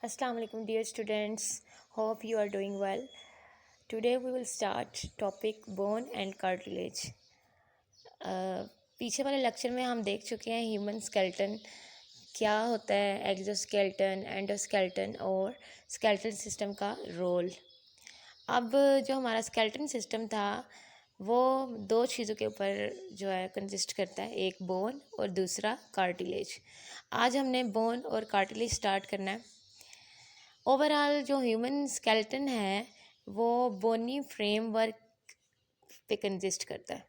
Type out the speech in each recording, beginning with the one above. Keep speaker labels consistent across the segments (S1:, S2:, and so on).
S1: Assalamu alaikum dear students. Hope you are doing well. Today we will start topic bone and cartilage. पीछे वाले lecture में हम देख चुके हैं ह्यूमन स्केलेटन क्या होता है, एक्सोस्केलेटन, एंडोस्केलेटन और स्केलेटल सिस्टम का रोल। अब जो हमारा स्केलेटन सिस्टम था वो दो चीज़ों के ऊपर जो है कंसिस्ट करता है, एक बोन और दूसरा कार्टिलेज। आज हमने बोन और कार्टिलेज स्टार्ट करना है। ओवरऑल जो ह्यूमन स्केलेटन है वो बोनी फ्रेमवर्क पे कंसिस्ट करता है,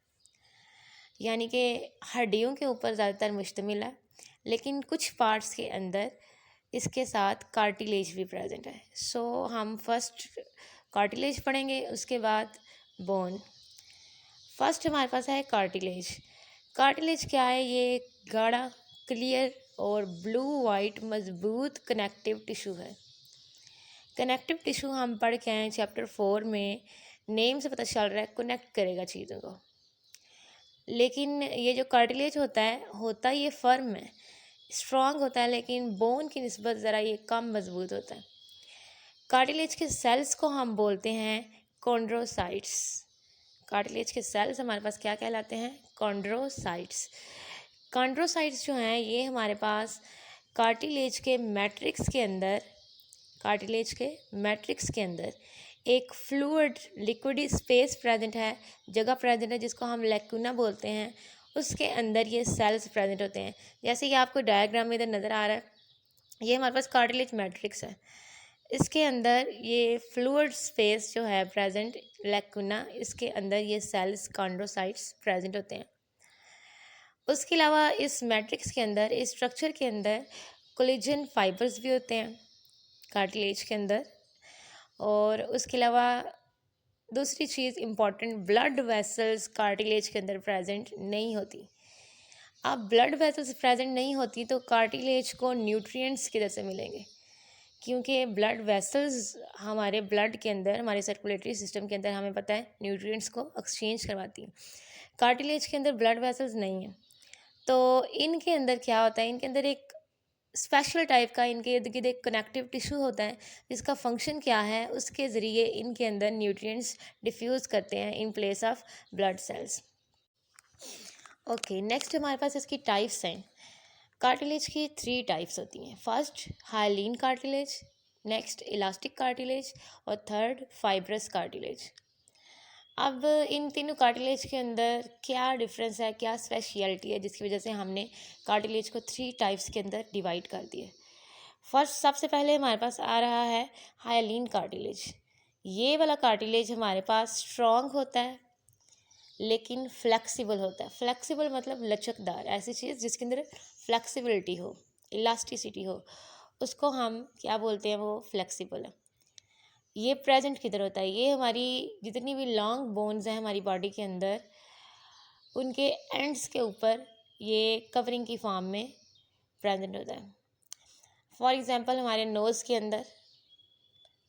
S1: यानी कि हड्डियों के ऊपर ज़्यादातर मुश्तमिल है, लेकिन कुछ पार्ट्स के अंदर इसके साथ कार्टिलेज भी प्रेजेंट है। सो हम फर्स्ट कार्टिलेज पढ़ेंगे, उसके बाद बोन। फर्स्ट हमारे पास है कार्टिलेज। कार्टिलेज क्या है? ये गाढ़ा, क्लियर और ब्लू वाइट मजबूत कनेक्टिव टिश्यू है। कनेक्टिव टिश्यू हम पढ़ के आए चैप्टर 4 में, नेम से पता चल रहा है कनेक्ट करेगा चीज़ों को। लेकिन ये जो कार्टिलेज होता ये फर्म है, स्ट्रॉन्ग होता है, लेकिन बोन की निस्बत ज़रा ये कम मजबूत होता है। कार्टिलेज के सेल्स को हम बोलते हैं कॉन्ड्रोसाइट्स। कार्टिलेज के सेल्स हमारे पास क्या कहलाते हैं? कॉन्ड्रोसाइट्स। कॉन्ड्रोसाइट्स जो हैं ये हमारे पास कार्टिलेज के मैट्रिक्स के अंदर एक फ्लूइड लिक्विड स्पेस प्रेजेंट है, जगह प्रेजेंट है, जिसको हम लैकुना बोलते हैं। उसके अंदर ये सेल्स प्रेजेंट होते हैं। जैसे कि आपको डायग्राम में इधर नज़र आ रहा है, ये हमारे पास कार्टिलेज मैट्रिक्स है। इसके अंदर ये फ्लूइड स्पेस जो है प्रेजेंट लैकुना, इसके अंदर ये सेल्स कॉन्ड्रोसाइट्स प्रेजेंट होते हैं। उसके अलावा इस मैट्रिक्स के अंदर, इस स्ट्रक्चर के अंदर कोलेजन फाइबर्स भी होते हैं कार्टिलेज के अंदर। और उसके अलावा दूसरी चीज़ इम्पॉर्टेंट, ब्लड वेसल्स कार्टिलेज के अंदर प्रेजेंट नहीं होती। अब ब्लड वेसल्स प्रेजेंट नहीं होती तो कार्टिलेज को न्यूट्रिएंट्स किधर से मिलेंगे? क्योंकि ब्लड वेसल्स हमारे ब्लड के अंदर, हमारे सर्कुलेटरी सिस्टम के अंदर, हमें पता है न्यूट्रिएंट्स को एक्सचेंज करवाती हैं। कार्टिलेज के अंदर ब्लड वेसल्स नहीं है, तो इनके अंदर क्या होता है? इनके अंदर एक स्पेशल टाइप का इनके इर्द गिर्द एक कनेक्टिव टिश्यू होता है, जिसका फंक्शन क्या है, उसके ज़रिए इनके अंदर न्यूट्रिएंट्स डिफ्यूज़ करते हैं in place of blood cells. Okay, next हमारे पास इसकी टाइप्स हैं। कार्टिलेज की 3 टाइप्स होती हैं। First hyaline cartilage, next elastic cartilage और थर्ड फाइब्रस कार्टिलेज। अब इन तीनों कार्टिलेज के अंदर क्या डिफरेंस है, क्या स्पेशलिटी है, जिसकी वजह से हमने कार्टिलेज को 3 टाइप्स के अंदर डिवाइड कर दिए। फर्स्ट, सबसे पहले हमारे पास आ रहा है हाइलीन कार्टिलेज। ये वाला कार्टिलेज हमारे पास स्ट्रॉन्ग होता है लेकिन फ्लेक्सिबल होता है। फ्लेक्सिबल मतलब लचकदार, ऐसी चीज़ जिसके अंदर फ्लेक्सिबिलिटी हो, इलास्टिसिटी हो, उसको हम क्या बोलते हैं? वो फ्लेक्सिबल है। ये प्रेजेंट किधर होता है? ये हमारी जितनी भी लॉन्ग बोन्स हैं हमारी बॉडी के अंदर, उनके एंड्स के ऊपर ये कवरिंग की फॉर्म में प्रेजेंट होता है। फॉर एग्जांपल हमारे नोज़ के अंदर,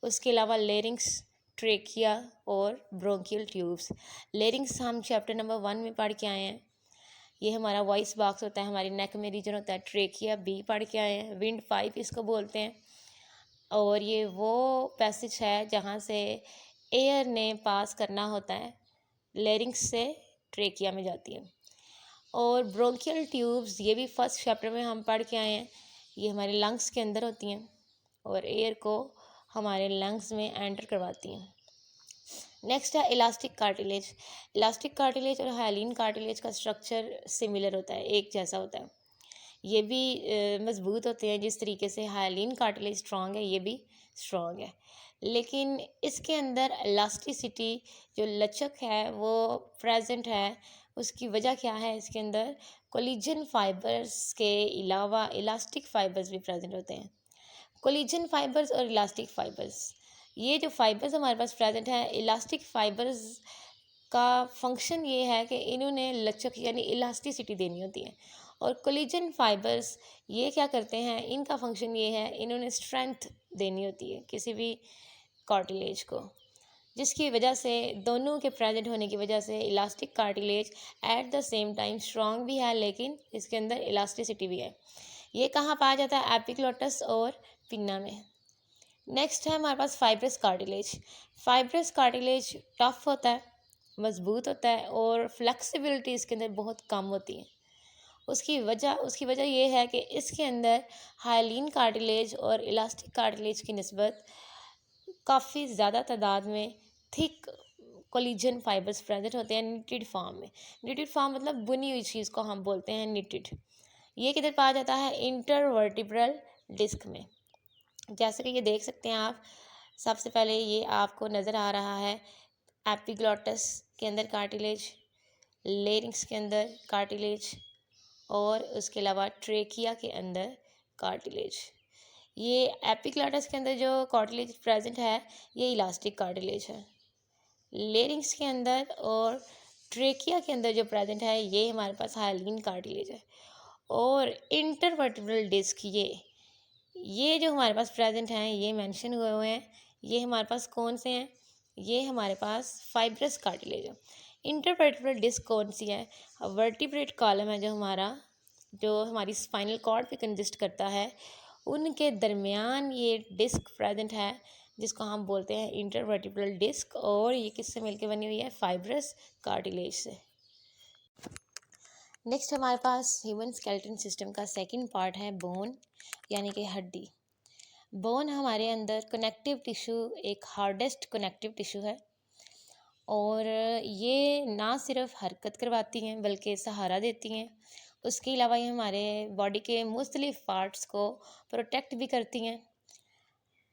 S1: उसके अलावा लेरिंग्स, ट्रेकिया और ब्रोंकियल ट्यूब्स। लेरिंग्स हम चैप्टर नंबर 1 में पढ़ के आए हैं, ये हमारा वॉइस बॉक्स होता है, हमारी नेक में रीजन होता है। ट्रेकिया बी पढ़ के आए हैं, विंड पाइप इसको बोलते हैं, और ये वो पैसेज है जहाँ से एयर ने पास करना होता है, लेरिंग्स से ट्रेकिया में जाती है। और ब्रोंकियल ट्यूब्स ये भी फर्स्ट चैप्टर में हम पढ़ के आए हैं, ये हमारे लंग्स के अंदर होती हैं और एयर को हमारे लंग्स में एंटर करवाती हैं। नेक्स्ट है इलास्टिक कार्टिलेज। इलास्टिक कार्टिलेज और हाइलीन कार्टिलेज का स्ट्रक्चर सिमिलर होता है, एक जैसा होता है। ये भी मजबूत होते हैं, जिस तरीके से हाइलीन कार्टिलेज स्ट्रॉन्ग है, ये भी स्ट्रॉन्ग है, लेकिन इसके अंदर इलास्टिसिटी, जो लचक है, वो प्रेजेंट है। उसकी वजह क्या है? इसके अंदर कोलिजन फाइबर्स के अलावा इलास्टिक फाइबर्स भी प्रेजेंट होते हैं। कोलिजन फाइबर्स और इलास्टिक फाइबर्स, ये जो फाइबर्स हमारे पास प्रेजेंट है, इलास्टिक फाइबर्स का फंक्शन ये है कि इन्होंने लचक यानी इलास्टिसिटी देनी होती है, और कोलिजन फाइबर्स ये क्या करते हैं? इनका फंक्शन ये है, इन्होंने स्ट्रेंथ देनी होती है किसी भी कार्टिलेज को, जिसकी वजह से दोनों के प्रेजेंट होने की वजह से elastic cartilage at the same time strong भी है, लेकिन इसके अंदर इलास्टिसिटी भी है। ये कहाँ पाया जाता है? एपिग्लोटस और पिन्ना में। नेक्स्ट है हमारे पास fibrous cartilage. Fibrous cartilage tough होता है, मजबूत होता है और फ्लेक्सिबिलिटी इसके अंदर बहुत कम होती है। उसकी वजह ये है कि इसके अंदर हाइलीन कार्टिलेज और इलास्टिक कार्टिलेज की निस्बत काफ़ी ज़्यादा तादाद में थिक कोलिजन फाइबर्स प्रेजेंट होते हैं निटेड फॉर्म में। निटेड फॉर्म मतलब बुनी हुई चीज़ को हम बोलते हैं निटेड। ये किधर पाया जाता है? इंटरवर्टिब्रल डिस्क में। जैसे कि ये देख सकते हैं आप, सबसे पहले ये आपको नज़र आ रहा है एपिग्लॉटस के अंदर कार्टिलेज, लेरिंग्स के अंदर कार्टिलेज और उसके अलावा ट्रेकिया के अंदर कार्टिलेज। ये एपिग्लॉटस के अंदर जो कार्टिलेज प्रेजेंट है ये इलास्टिक कार्टिलेज है। लेरिंग्स के अंदर और ट्रेकिया के अंदर जो प्रेजेंट है ये हमारे पास हाइलीन कार्टिलेज है। और इंटरवर्टिब्रल डिस्क ये जो हमारे पास प्रेजेंट हैं, ये मेंशन हुए हैं, ये हमारे पास कौन से हैं? ये हमारे पास फाइब्रस कार्टिलेज है। इंटरवर्टिब्रल डिस्क कौन सी है? वर्टिब्रेट कॉलम है जो हमारी स्पाइनल कॉर्ड पे कंसिस्ट करता है, उनके दरमियान ये डिस्क प्रेजेंट है जिसको हम बोलते हैं इंटरवर्टिब्रल डिस्क। और ये किससे मिलकर बनी हुई है? फाइब्रस कार्टिलेज से। नेक्स्ट हमारे पास ह्यूमन स्केलेटन सिस्टम का सेकंड पार्ट है बोन, यानी कि हड्डी। बोन हमारे अंदर कनेक्टिव टिश्यू, एक हार्डेस्ट कनेक्टिव टिश्यू है और ये ना सिर्फ हरकत करवाती हैं बल्कि सहारा देती हैं। उसके अलावा ये हमारे बॉडी के मुख्तलिफ पार्ट्स को प्रोटेक्ट भी करती हैं।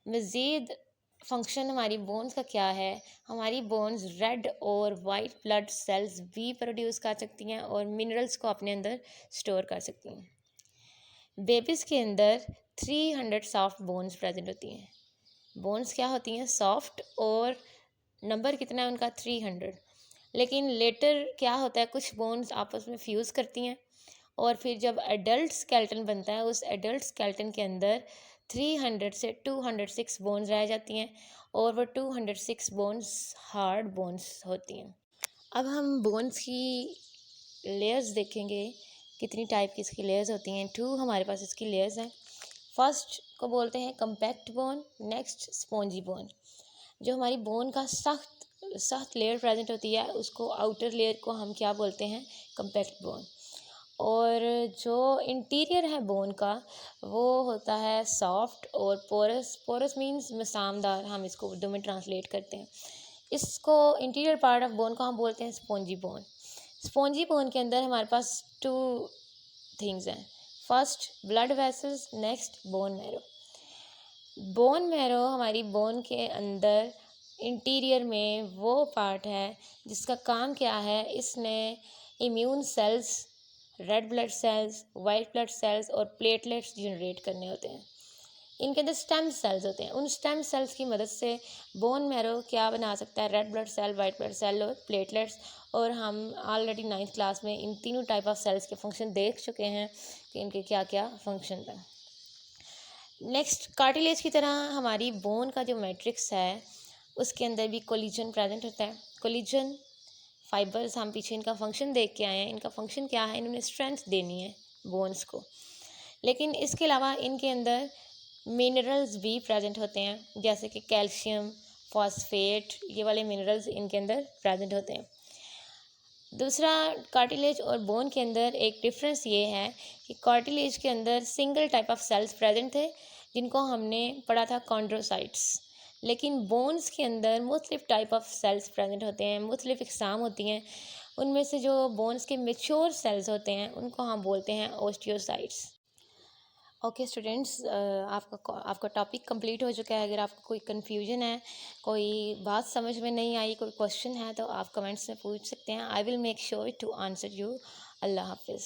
S1: मज़ीद फंक्शन हमारी बोन्स का क्या है? हमारी बोन्स रेड और वाइट ब्लड सेल्स भी प्रोड्यूस कर सकती हैं और मिनरल्स को अपने अंदर स्टोर कर सकती हैं। बेबीज़ के अंदर 300 सॉफ्ट बोन्स प्रेजेंट होती हैं। बोन्स क्या होती हैं? सॉफ्ट, और नंबर कितना है उनका? 300। लेकिन लेटर क्या होता है, कुछ बोन्स आपस में फ्यूज़ करती हैं और फिर जब एडल्ट स्केलेटन बनता है उस एडल्ट स्केलेटन के अंदर 300 से 206 बोन्स रह जाती हैं और वो 206 बोन्स हार्ड बोन्स होती हैं। अब हम बोन्स की लेयर्स देखेंगे, कितनी टाइप की इसकी लेयर्स होती हैं। 2 हमारे पास इसकी लेयर्स हैं। फर्स्ट को बोलते हैं compact bone, next spongy bone. जो हमारी बोन का सख्त सख्त लेयर प्रेजेंट होती है उसको, आउटर लेयर को हम क्या बोलते हैं? Compact bone. और जो इंटीरियर है बोन का वो होता है सॉफ्ट और पोरस। पोरस मीन्स मसामदार, हम इसको उर्दू में ट्रांसलेट करते हैं। इसको इंटीरियर पार्ट ऑफ बोन को हम बोलते हैं स्पॉन्जी बोन। स्पॉन्जी बोन के अंदर हमारे पास 2 थिंग्स हैं। First blood vessels, next bone marrow. Bone marrow हमारी बोन के अंदर इंटीरियर में वो पार्ट है जिसका काम क्या है? इसने immune cells, red blood cells, white blood cells और प्लेटलेट्स जनरेट करने होते हैं। इनके अंदर स्टेम सेल्स होते हैं। उन स्टेम सेल्स की मदद से बोन मैरो क्या बना सकता है? Red blood cell, white blood cell और प्लेटलेट्स। और हम ऑलरेडी 9th क्लास में इन तीनों टाइप ऑफ सेल्स के फंक्शन देख चुके हैं कि इनके क्या क्या फंक्शन हैं। नेक्स्ट, कार्टिलेज की तरह हमारी बोन का जो मैट्रिक्स है उसके अंदर भी कोलिजन प्रेजेंट होता है। कोलिजन फाइबर्स, हम पीछे इनका फंक्शन देख के आए हैं। इनका फंक्शन क्या है? इन्होंने स्ट्रेंथ देनी है बोन्स को। लेकिन इसके अलावा इनके अंदर मिनरल्स भी प्रेजेंट होते हैं, जैसे कि कैल्शियम, फॉस्फेट, ये वाले मिनरल्स इनके अंदर प्रेजेंट होते हैं। दूसरा, कार्टिलेज और बोन के अंदर एक डिफरेंस ये है कि कार्टिलेज के अंदर single type of cells present थे जिनको हमने पढ़ा था कॉन्ड्रोसाइट्स। लेकिन बोन्स के अंदर मुख्तलिफ टाइप ऑफ सेल्स प्रेजेंट होते हैं, मुख्तलिफ इकसाम होती हैं। उनमें से जो बोन्स के मेच्योर सेल्स होते हैं उनको हम बोलते हैं ओस्टियोसाइट्स। ओके स्टूडेंट्स, आपका टॉपिक कंप्लीट हो चुका है। अगर आपको कोई कन्फ्यूजन है, कोई बात समझ में नहीं आई, कोई क्वेश्चन है तो आप कमेंट्स में पूछ सकते हैं। I will make sure to answer you. अल्लाह हाफिज़।